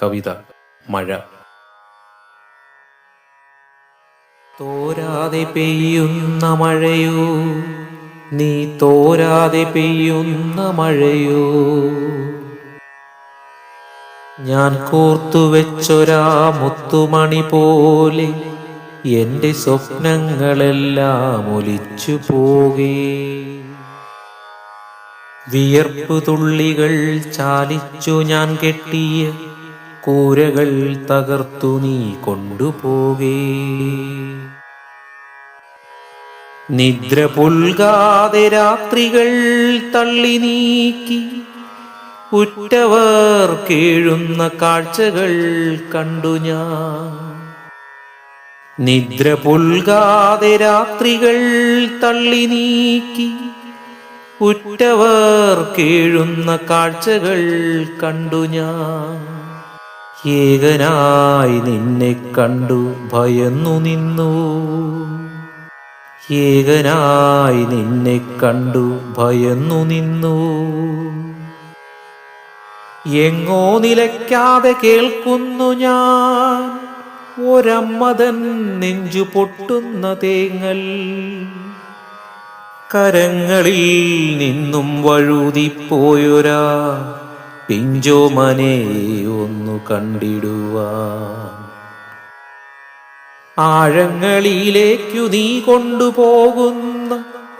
കവിത മഴ. തോരാതെ പെയ്യുന്ന മഴയോ, നീ തോരാതെ പെയ്യുന്ന മഴയോ, ഞാൻ കോർത്തുവെച്ചൊരാ മുത്തുമണി പോലെ എൻ്റെ സ്വപ്നങ്ങളെല്ലാം ഒലിച്ചു പോകേ. വിയർപ്പു തുള്ളികൾ ചാലിച്ചു ഞാൻ കെട്ടിയ കൂരകൾ തകർത്തു നീ കൊണ്ടുപോകേ. നിദ്ര പുൽകാതെ രാത്രികൾ തള്ളി നീക്കി ഉറ്റവർ കേഴുന്ന കാഴ്ചകൾ കണ്ടു ഞാൻ. നിദ്ര പുൽകാതെ രാത്രികൾ തള്ളി നീക്കി ഉറ്റവർ കേഴുന്ന കാഴ്ചകൾ കണ്ടു ഞാൻ. ഏകനായി നിന്നെ കണ്ടു ഭയന്നു നിന്നു, ഏകനായി നിന്നെ കണ്ടു ഭയന്നു നിന്നു. എങ്ങോ നിലയ്ക്കാതെ കേൾക്കുന്നു ഞാൻ ഒരമ്മതൻ നെഞ്ചു പൊട്ടുന്ന തേങ്ങൽ. കരങ്ങളിൽ നിന്നും വഴുതിപ്പോയൊരാ പിഞ്ചോമനെ ഒന്നു കണ്ടിടുവാൻ. ആഴങ്ങളിലേക്കു നീ കൊണ്ടുപോകുന്ന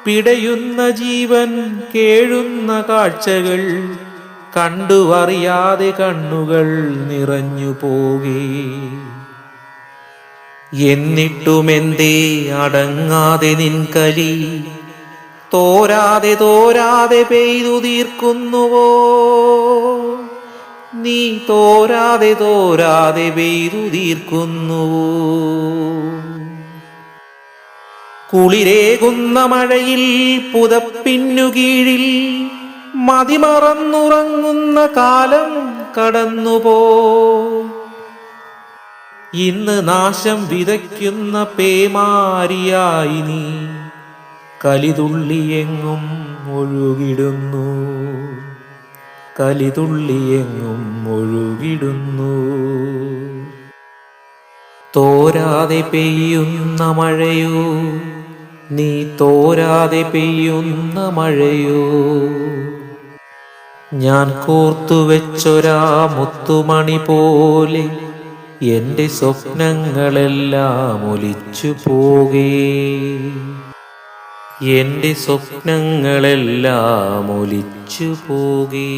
പിടയുന്ന ജീവൻ കേഴുന്ന കാഴ്ചകൾ കണ്ടു അറിയാതെ കണ്ണുകൾ നിറഞ്ഞു പോകേ. എന്നിട്ടുമെന്തേ അടങ്ങാതെ നിൻ കലി തോരാതെ തോരാതെ പെയ്തു തീർക്കുന്നുവോ, നീ തോരാതെ തോരാതെ പെയ്തു തീർക്കുന്നുവോ. കുളിരേകുന്ന മഴയിൽ പുതപ്പിന്നു കീഴിൽ മതിമറന്നുറങ്ങുന്ന കാലം കടന്നുപോ. ഇന്ന് നാശം വിതയ്ക്കുന്ന പേമാരിയായി നീ കലിതുള്ളിയെങ്ങും ഒഴുകിടുന്നു, കലിതുള്ളിയെങ്ങും ഒഴുകിടുന്നു. തോരാതെ പെയ്യുന്ന മഴയോ, നീ തോരാതെ പെയ്യുന്ന മഴയോ, ഞാൻ കോർത്തുവെച്ചൊരാ മുത്തുമണി പോലെ എൻ്റെ സ്വപ്നങ്ങളെല്ലാം ഒലിച്ചു പോകേ. എൻ്റെ സ്വപ്നങ്ങളെല്ലാം ഒലിച്ചു പോകേ.